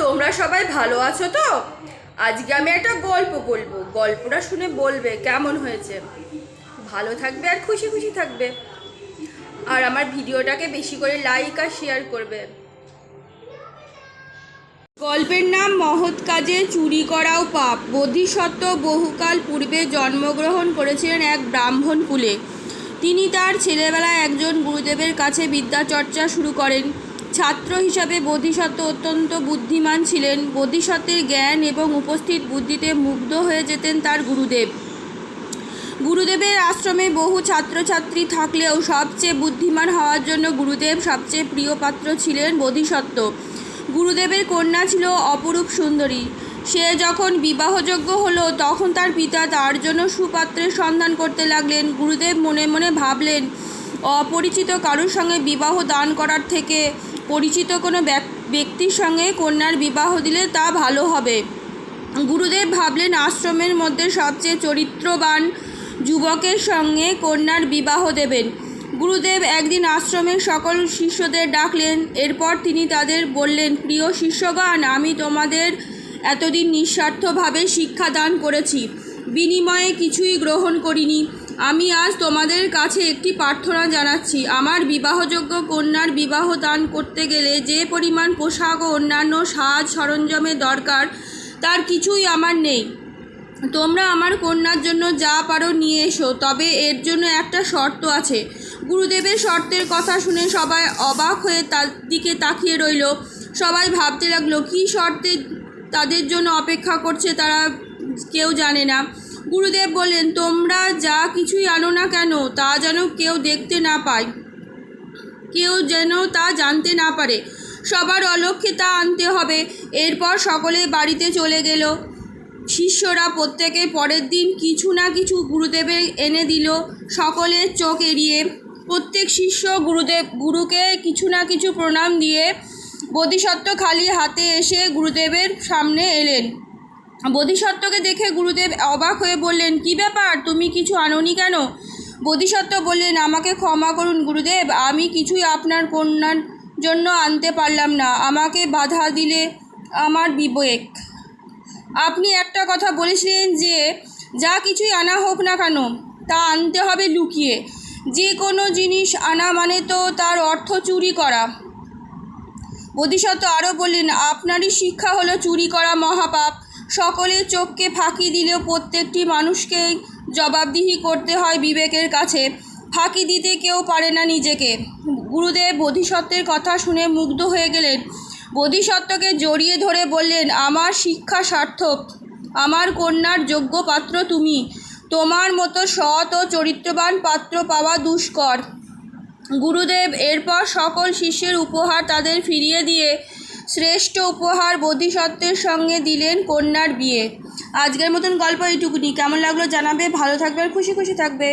তোমরা সবাই ভালো আছো তো? আজকে আমি একটা গল্প বলবো, গল্পটা শুনে বলবে কেমন হয়েছে। ভালো থাকবে আর খুশি খুশি থাকবে। আর আমার ভিডিওটাকে বেশি করে লাইক আর শেয়ার করবে। গল্পের নাম মহৎ কাজে চুরি করাও পাপ। বোধিসত্ত্ব বহুকাল পূর্বে জন্মগ্রহণ করেছিলেন এক ব্রাহ্মণ কুলে। তিনি তার ছেলেবেলায় একজন গুরুদেবের কাছে বিদ্যাচর্চা শুরু করেন। ছাত্র হিসাবে বোধিসত্ত্ব অত্যন্ত বুদ্ধিমান ছিলেন। বোধিসত্ত্বের জ্ঞান এবং উপস্থিত বুদ্ধিতে মুগ্ধ হয়ে যেতেন তার গুরুদেব। গুরুদেবের আশ্রমে বহু ছাত্রছাত্রী থাকলেও সবচেয়ে বুদ্ধিমান হওয়ার জন্য গুরুদেব সবচেয়ে প্রিয় পাত্র ছিলেন বোধিসত্ত্ব। গুরুদেবের কন্যা ছিল অপরূপ সুন্দরী। সে যখন বিবাহযোগ্য হলো তখন তার পিতা তার জন্য সুপাত্রের সন্ধান করতে লাগলেন। গুরুদেব মনে মনে ভাবলেন, অপরিচিত কারোর সঙ্গে বিবাহ দান করার থেকে পরিচিত কোনো ব্যক্তির সঙ্গে কন্যার বিবাহ দিলে তা ভালো হবে। গুরুদেব ভাবলেন, আশ্রমের মধ্যে সবচেয়ে চরিত্রবান যুবকের সঙ্গে কন্যার বিবাহ দেবেন। গুরুদেব একদিন আশ্রমের সকল শিষ্যদের ডাকলেন। এরপর তিনি তাদের বললেন, প্রিয় শিষ্যগণ, আমি তোমাদের এতদিন নিঃস্বার্থভাবে শিক্ষা দান করেছি, বিনিময়ে কিছুই গ্রহণ করিনি। আমি আজ তোমাদের কাছে একটি প্রার্থনা জানাচ্ছি। আমার বিবাহযোগ্য কন্যার বিবাহ দান করতে গেলে যে পরিমাণ পোশাক ও অন্যান্য সাজ সরঞ্জামের দরকার তার কিছুই আমার নেই। তোমরা আমার কন্যার জন্য যা পারো নিয়ে এসো, তবে এর জন্য একটা শর্ত আছে। গুরুদেবের শর্তের কথা শুনে সবাই অবাক হয়ে তার দিকে তাকিয়ে রইল। সবাই ভাবতে লাগলো, কী শর্তে তাদের জন্য অপেক্ষা করছে তারা কেউ জানে না। গুরুদেব বললেন, তোমরা যা কিছুই আনো না কেন তা যেন কেউ দেখতে না পায়, কেউ যেন তা জানতে না পারে। সবার অলক্ষ্যে তা আনতে হবে। এরপর সকলে বাড়িতে চলে গেল। শিষ্যরা প্রত্যেকে পরের দিন কিছু না কিছু গুরুদেবের এনে দিল। সকলের চোখ এড়িয়ে প্রত্যেক শিষ্য গুরুকে কিছু না কিছু প্রণাম দিয়ে বোধিসত্ত্ব খালি হাতে এসে গুরুদেবের সামনে এলেন। বোধিসত্ত্বকে দেখে গুরুদেব অবাক হয়ে বললেন, কী ব্যাপার, তুমি কিছু আনোনি কেন? বোধিসত্ত্ব বললেন, আমাকে ক্ষমা করুন গুরুদেব, আমি কিছুই আপনার কন্যার জন্য আনতে পারলাম না। আমাকে বাধা দিলে আমার বিবেক। আপনি একটা কথা বলেছিলেন যে যা কিছুই আনা হোক না কেন তা আনতে হবে লুকিয়ে। যে কোনো জিনিস আনা মানে তো তার অর্থ চুরি করা। বোধিসত্ত্ব আরও বললেন, আপনারই শিক্ষা হলো চুরি করা মহাপাপ। সকলের চোখকে ফাঁকি দিলেও প্রত্যেকটি মানুষকেই জবাবদিহি করতে হয় বিবেকের কাছে। ফাঁকি দিতে কেউ পারে না নিজেকে। গুরুদেব বোধিসত্ত্বের কথা শুনে মুগ্ধ হয়ে গেলেন। বোধিসত্ত্বকে জড়িয়ে ধরে বললেন, আমার শিক্ষা সার্থক, আমার কন্যার যোগ্য পাত্র তুমি। তোমার মতো সৎ ও চরিত্রবান পাত্র পাওয়া দুষ্কর। গুরুদেব এরপর সকল শিষ্যের উপহার তাদের ফিরিয়ে দিয়ে শ্রেষ্ঠ উপহার বোধিসত্ত্বের সঙ্গে দিলেন কন্যার বিয়ে। আজকের মতন গল্প এইটুকুনি। কেমন লাগলো জানাবে। ভালো থাকবে আর খুশি খুশি থাকবে।